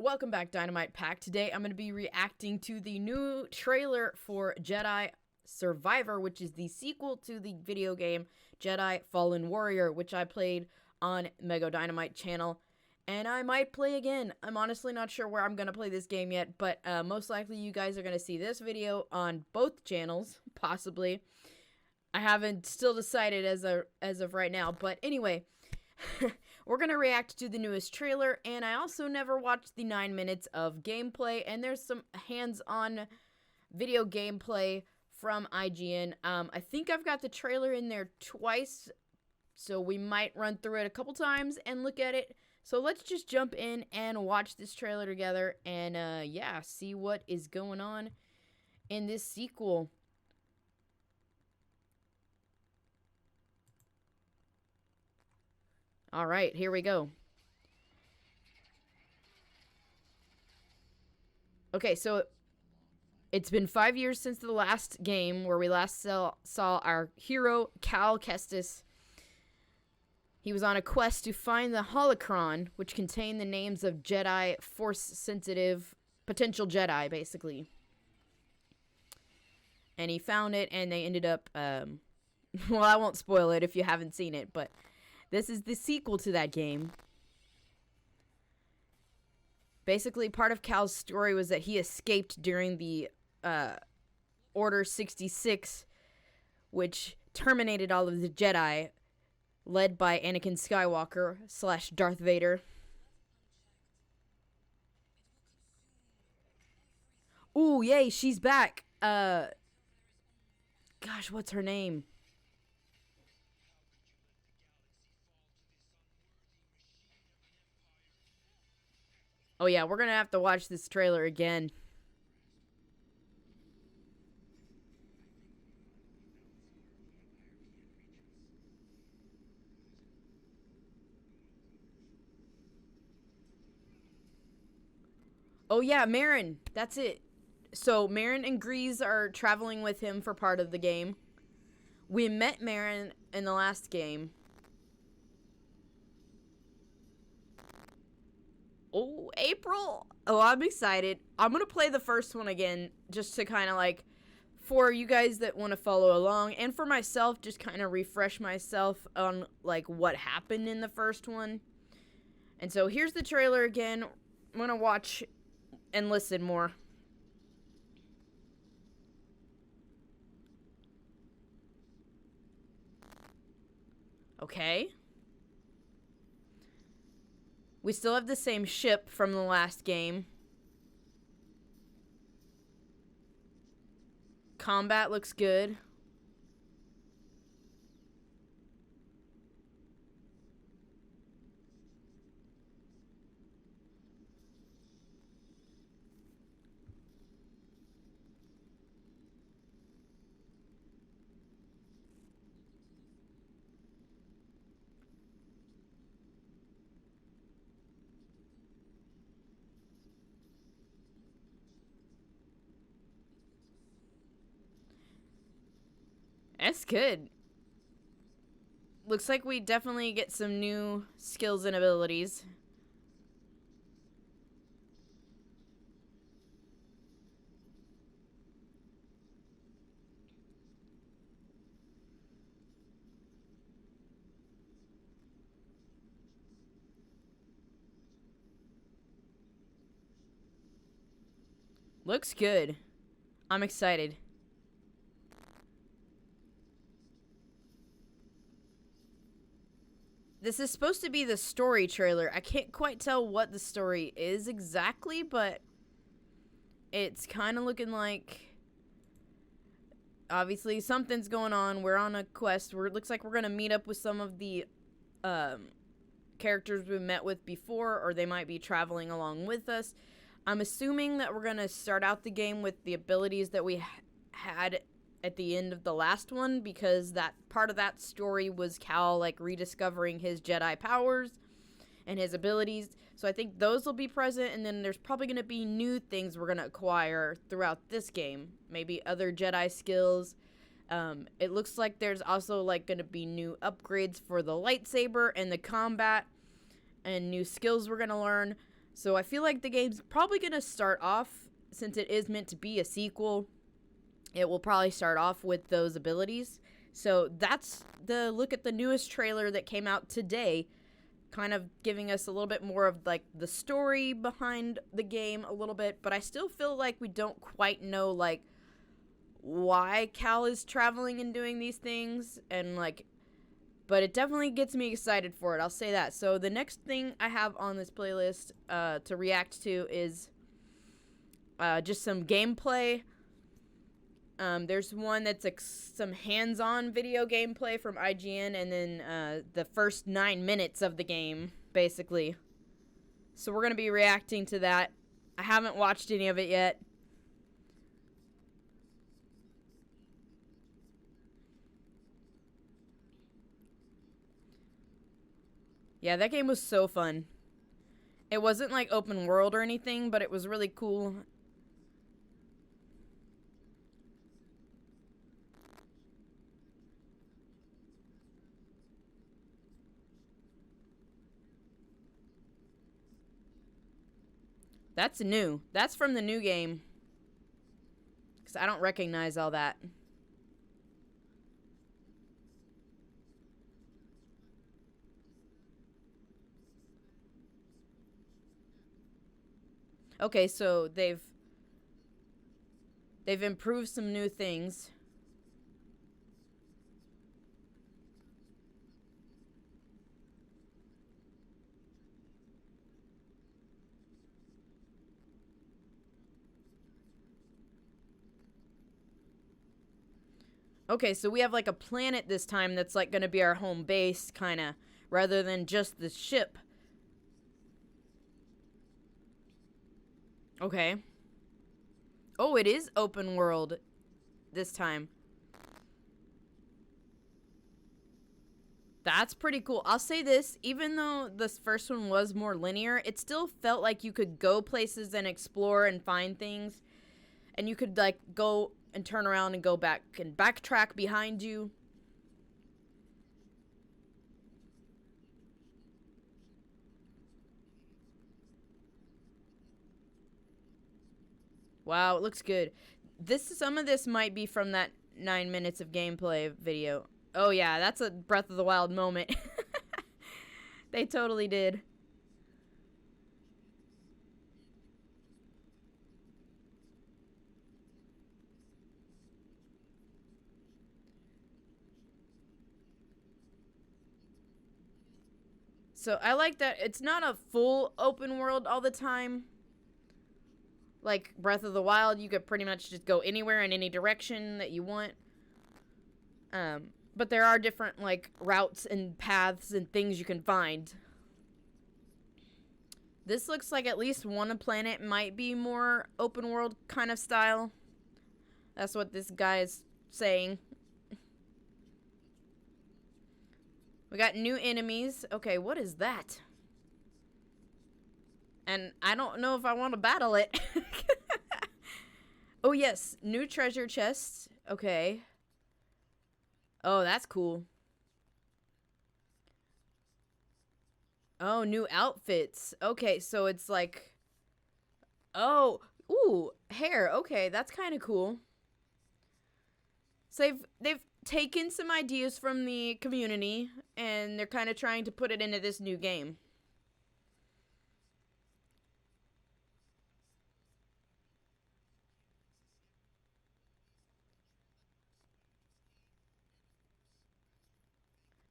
Welcome back, Dynamite Pack. Today I'm going to be reacting to the new trailer for Jedi Survivor, which is the sequel to the video game Jedi Fallen Warrior, which I played on Mego Dynamite channel, and I might play again. I'm honestly not sure where I'm going to play this game yet, but most likely you guys are going to see this video on both channels, possibly. I haven't still decided as of right now, but anyway, we're going to react to the newest trailer, and I also never watched the 9 minutes of gameplay, and there's some hands-on video gameplay from IGN. I think I've got the trailer in there twice, so we might run through it a couple times and look at it. So let's just jump in and watch this trailer together and, yeah, see what is going on in this sequel. All right, here we go. Okay, so it's been 5 years since the last game where we last saw our hero, Cal Kestis. He was on a quest to find the holocron, which contained the names of Jedi Force-sensitive potential Jedi, basically. And he found it, and they ended up, well, I won't spoil it if you haven't seen it, but this is the sequel to that game. Basically, part of Cal's story was that he escaped during the Order 66, which terminated all of the Jedi, led by Anakin Skywalker / Darth Vader. Ooh, yay, she's back. Gosh, what's her name? Oh yeah, we're gonna have to watch this trailer again. Oh yeah, Marin. That's it. So Marin and Grease are traveling with him for part of the game. We met Marin in the last game. Oh, April. Oh, I'm excited. I'm going to play the first one again just to kind of like, for you guys that want to follow along, and for myself, just kind of refresh myself on like what happened in the first one. And so here's the trailer again. I'm going to watch and listen more. Okay. We still have the same ship from the last game. Combat looks good. That's good. Looks like we definitely get some new skills and abilities. Looks good. I'm excited. This is supposed to be the story trailer. I can't quite tell what the story is exactly, but it's kind of looking like obviously something's going on. We're on a quest. It looks like we're going to meet up with some of the characters we met with before, or they might be traveling along with us. I'm assuming that we're going to start out the game with the abilities that we had at the end of the last one, because that part of that story was Cal like rediscovering his Jedi powers and his abilities. So I think those will be present, and then there's probably going to be new things we're going to acquire throughout this game. Maybe other Jedi skills. It looks like there's also like going to be new upgrades for the lightsaber and the combat, and new skills we're going to learn. So I feel like the game's probably going to start off, since it is meant to be a sequel, it will probably start off with those abilities. So that's the look at the newest trailer that came out today, kind of giving us a little bit more of like the story behind the game a little bit, but I still feel like we don't quite know like why Cal is traveling and doing these things, and like, but it definitely gets me excited for it, I'll say that. So the next thing I have on this playlist to react to is just some gameplay. There's one that's some hands-on video gameplay from IGN, and then the first 9 minutes of the game, basically. So we're going to be reacting to that. I haven't watched any of it yet. Yeah, that game was so fun. It wasn't like open world or anything, but it was really cool. That's new. That's from the new game. Because I don't recognize all that. Okay, so they've improved some new things. Okay, so we have like a planet this time that's like going to be our home base, kind of, rather than just the ship. Okay. Oh, it is open world this time. That's pretty cool. I'll say this, even though this first one was more linear, it still felt like you could go places and explore and find things. And you could like go and turn around and go back and backtrack behind you. Wow, it looks good. Some of this might be from that 9 minutes of gameplay video. Oh yeah, that's a Breath of the Wild moment. They totally did. So I like that it's not a full open world all the time. Like Breath of the Wild, you could pretty much just go anywhere in any direction that you want. But there are different like routes and paths and things you can find. This looks like at least one planet might be more open world kind of style. That's what this guy is saying. We got new enemies. Okay, what is that? And I don't know if I want to battle it. Oh, yes. New treasure chests. Okay. Oh, that's cool. Oh, new outfits. Okay, so it's like... Oh, ooh, hair. Okay, that's kind of cool. So they've taken some ideas from the community, and they're kind of trying to put it into this new game.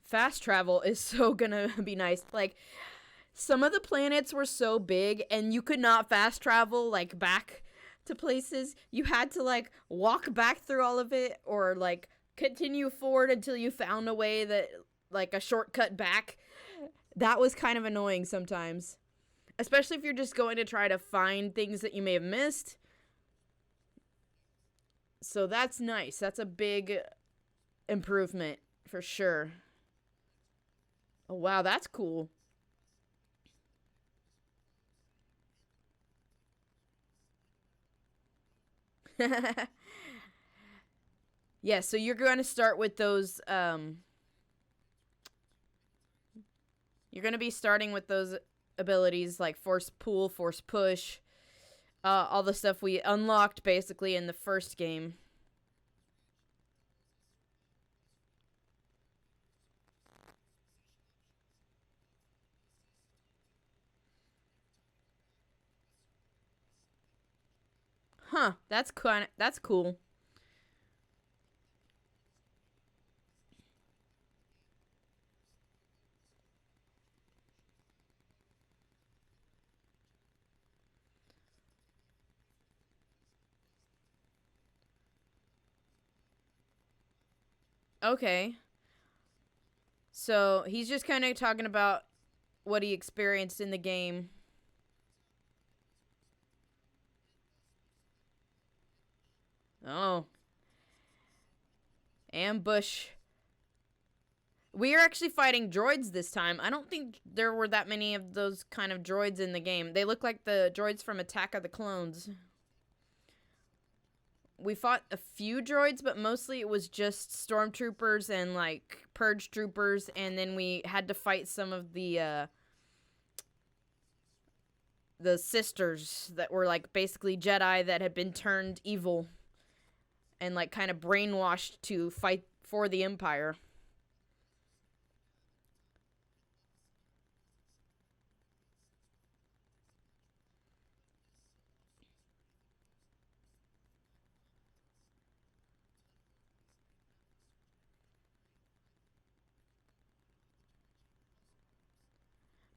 Fast travel is so gonna be nice. Like, some of the planets were so big, and you could not fast travel, like, back to places. You had to, like, walk back through all of it, or, like, continue forward until you found a way that, like, a shortcut back. That was kind of annoying sometimes. Especially if you're just going to try to find things that you may have missed. So that's nice. That's a big improvement, for sure. Oh, wow, that's cool. Yeah, so you're going to start with those, you're going to be starting with those abilities like force pull, force push, all the stuff we unlocked basically in the first game. Huh, that's cool. Okay. So, he's just kind of talking about what he experienced in the game. Oh, ambush. We are actually fighting droids this time. I don't think there were that many of those kind of droids in the game. They look like the droids from Attack of the Clones. We fought a few droids, but mostly it was just stormtroopers and like purge troopers, and then we had to fight some of the sisters that were like basically Jedi that had been turned evil and like kind of brainwashed to fight for the Empire.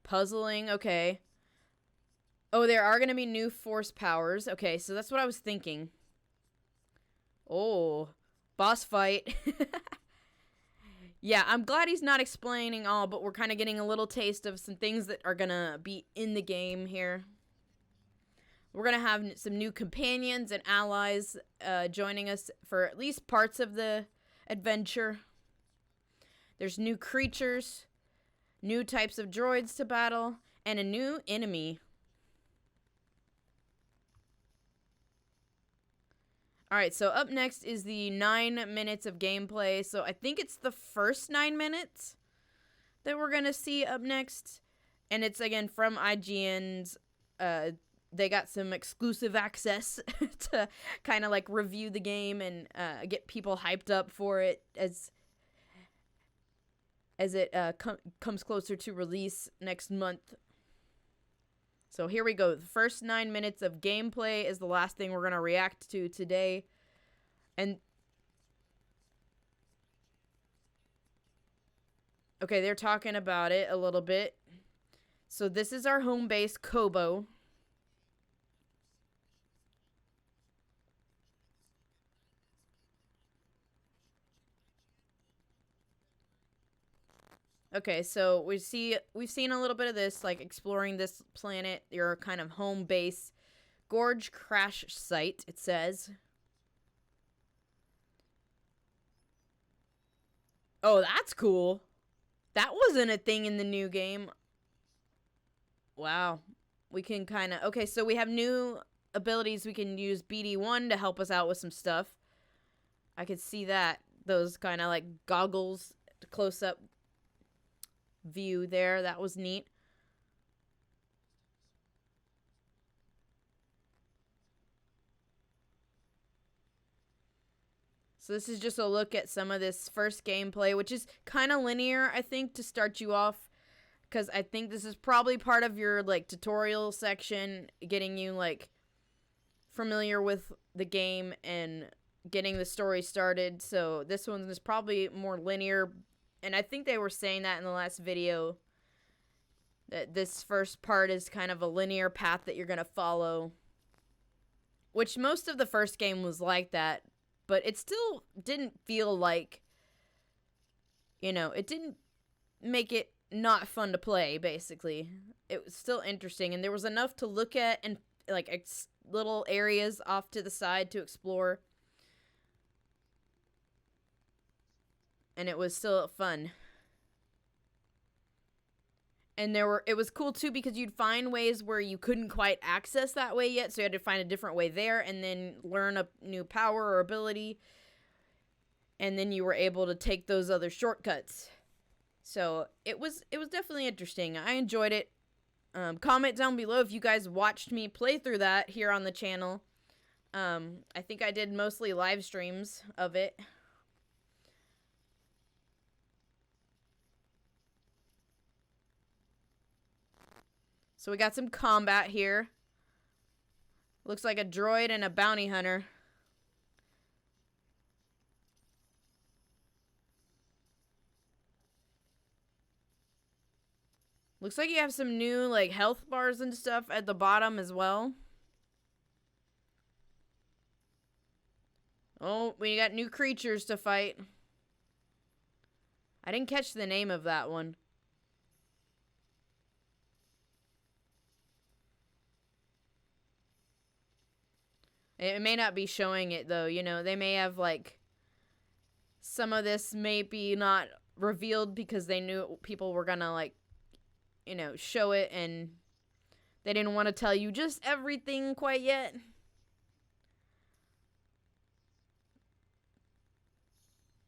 Puzzling, okay. Oh, there are going to be new force powers. Okay, so that's what I was thinking. Oh, boss fight. Yeah, I'm glad he's not explaining all, but we're kind of getting a little taste of some things that are going to be in the game here. We're going to have some new companions and allies joining us for at least parts of the adventure. There's new creatures, new types of droids to battle, and a new enemy. Alright, so up next is the 9 minutes of gameplay. So I think it's the first 9 minutes that we're going to see up next. And it's, again, from IGN's. They got some exclusive access to kind of, like, review the game and get people hyped up for it as it comes closer to release next month. So here we go. The first 9 minutes of gameplay is the last thing we're going to react to today. And okay, they're talking about it a little bit. So this is our home base, Kobo. Okay, so we've seen a little bit of this, like exploring this planet, your kind of home base. Gorge crash site, it says. Oh, that's cool. That wasn't a thing in the new game. Wow. We can kind of... Okay, so we have new abilities. We can use BD1 to help us out with some stuff. I could see that. Those kind of like goggles, close-up view there. That was neat. So this is just a look at some of this first gameplay, which is kind of linear, I think, to start you off. Because I think this is probably part of your, like, tutorial section, getting you, like, familiar with the game and getting the story started. So this one is probably more linear. And I think they were saying that in the last video, that this first part is kind of a linear path that you're going to follow. Which most of the first game was like that. But it still didn't feel like, you know, it didn't make it not fun to play, basically. It was still interesting, and there was enough to look at and, like, little areas off to the side to explore. And it was still fun. And it was cool, too, because you'd find ways where you couldn't quite access that way yet, so you had to find a different way there, and then learn a new power or ability, and then you were able to take those other shortcuts. So, it was definitely interesting. I enjoyed it. Comment down below if you guys watched me play through that here on the channel. I think I did mostly live streams of it. So we got some combat here. Looks like a droid and a bounty hunter. Looks like you have some new, like, health bars and stuff at the bottom as well. Oh, we got new creatures to fight. I didn't catch the name of that one. It may not be showing it, though. You know, they may have, like, some of this may be not revealed because they knew people were gonna, like, you know, show it, and they didn't want to tell you just everything quite yet.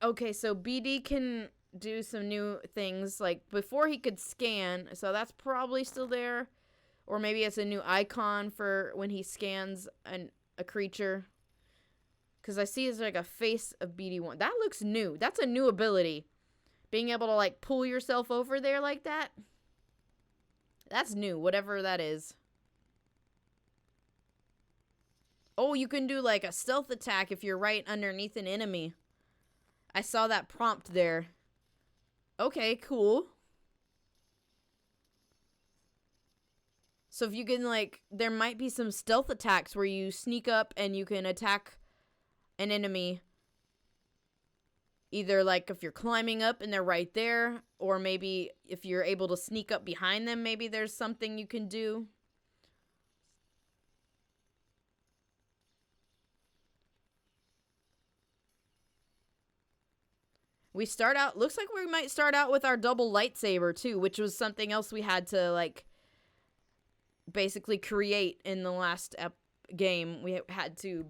Okay, so BD can do some new things. Like, before he could scan, so that's probably still there. Or maybe it's a new icon for when he scans a creature. Because I see it's like a face of BD1. That looks new. That's a new ability. Being able to, like, pull yourself over there like that. That's new, whatever that is. Oh, you can do, like, a stealth attack if you're right underneath an enemy. I saw that prompt there. Okay, cool. So if you can, like, there might be some stealth attacks where you sneak up and you can attack an enemy. Either, like, if you're climbing up and they're right there, or maybe if you're able to sneak up behind them, maybe there's something you can do. We start out, looks like we might start out with our double lightsaber, too, which was something else we had to, like, basically create in the last game. We had to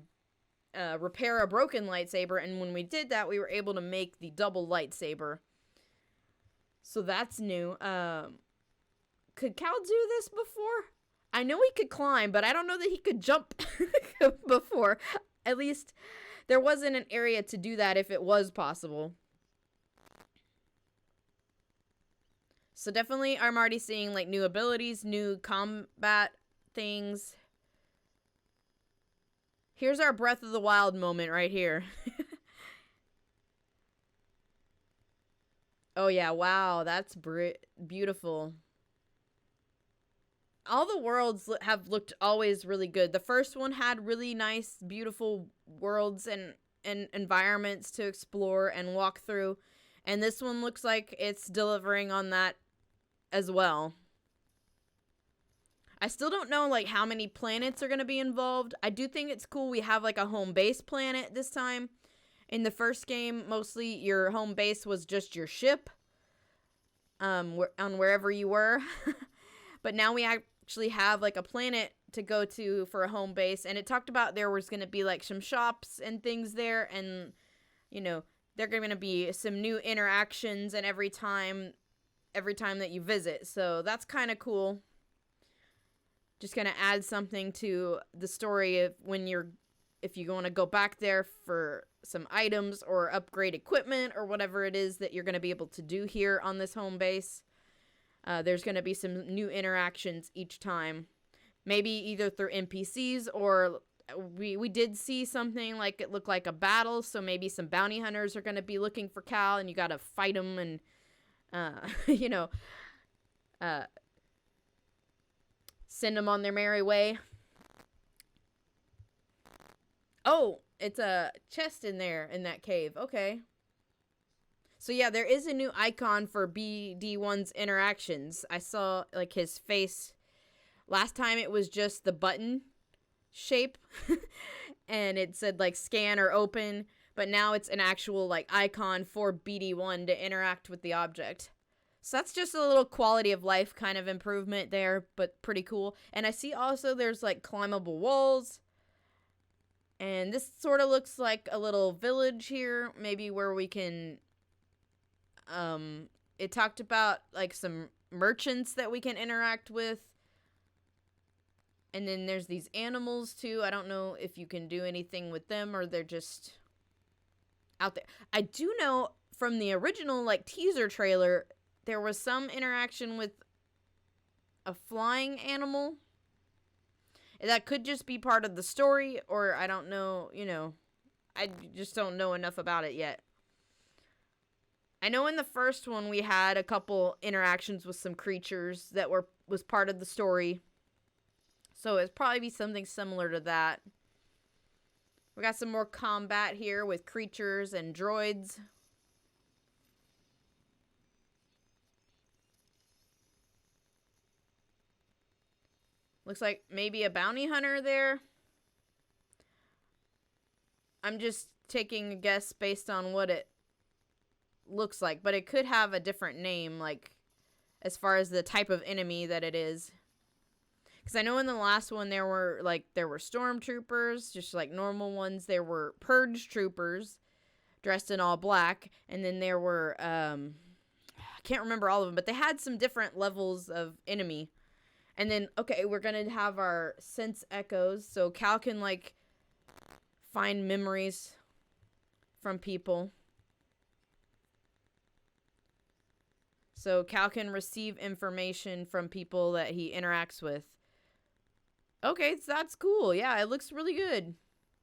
repair a broken lightsaber, and when we did that, we were able to make the double lightsaber. So that's new. Could Cal do this before? I know he could climb, but I don't know that he could jump before. At least there wasn't an area to do that if it was possible. So definitely I'm already seeing, like, new abilities, new combat things. Here's our Breath of the Wild moment right here. Oh yeah, wow, that's beautiful. All the worlds have looked always really good. The first one had really nice, beautiful worlds and environments to explore and walk through. And this one looks like it's delivering on that as well. I still don't know, like, how many planets are going to be involved. I do think it's cool we have, like, a home base planet this time. In the first game, mostly your home base was just your ship. On wherever you were. But now we actually have, like, a planet to go to for a home base. And it talked about there was going to be, like, some shops and things there. And, you know, there are going to be some new interactions and every time that you visit. So that's kind of cool. Just going to add something to the story of if you want to go back there for some items or upgrade equipment or whatever it is that you're going to be able to do here on this home base. There's going to be some new interactions each time. Maybe either through NPCs or we did see something like it looked like a battle. So maybe some bounty hunters are going to be looking for Cal and you got to fight them and, you know, send them on their merry way. Oh, it's a chest in there in that cave. Okay. So yeah, there is a new icon for BD1's interactions. I saw, like, his face. Last time it was just the button shape. And it said, like, scan or open. But now it's an actual, like, icon for BD1 to interact with the object. So that's just a little quality of life kind of improvement there, but pretty cool. And I see also there's, like, climbable walls. And this sort of looks like a little village here, maybe where we can, it talked about, like, some merchants that we can interact with. And then there's these animals too. I don't know if you can do anything with them or they're just out there. I do know from the original like teaser trailer, there was some interaction with a flying animal. That could just be part of the story, or I don't know, you know, I just don't know enough about it yet. I know in the first one we had a couple interactions with some creatures that was part of the story. So it'd probably be something similar to that. We got some more combat here with creatures and droids. Looks like maybe a bounty hunter there. I'm just taking a guess based on what it looks like, but it could have a different name, like as far as the type of enemy that it is. Because I know in the last one there were stormtroopers, just like normal ones. There were purge troopers dressed in all black, and then there were I can't remember all of them, but they had some different levels of enemy. And then okay, we're gonna have our sense echoes, so Cal can like find memories from people. So Cal can receive information from people that he interacts with. Okay, so that's cool. Yeah, it looks really good.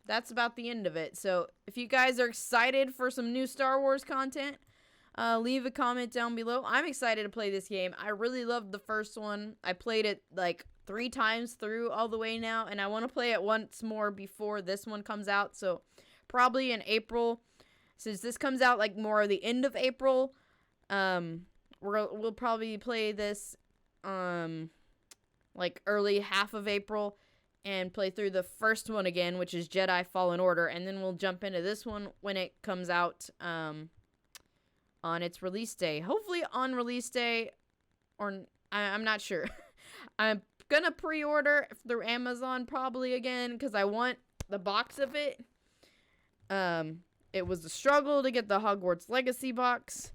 That's about the end of it. So if you guys are excited for some new Star Wars content, leave a comment down below. I'm excited to play this game. I really loved the first one. I played it like 3 times through all the way now, and I want to play it once more before this one comes out. So probably in April, since this comes out like more the end of April, we'll probably play this like early half of April and play through the first one again, which is Jedi Fallen Order, and then we'll jump into this one when it comes out on its release day. Hopefully on release day, or I'm not sure. I'm gonna pre-order through Amazon probably again because I want the box of it. It was a struggle to get the Hogwarts Legacy box.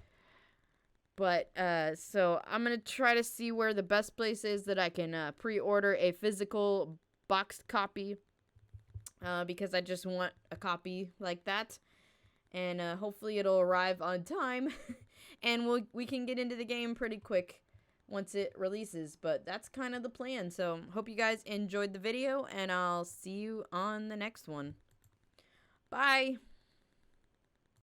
But, so I'm going to try to see where the best place is that I can pre-order a physical boxed copy. Because I just want a copy like that. And hopefully it'll arrive on time. And we can get into the game pretty quick once it releases. But that's kind of the plan. So hope you guys enjoyed the video. And I'll see you on the next one. Bye!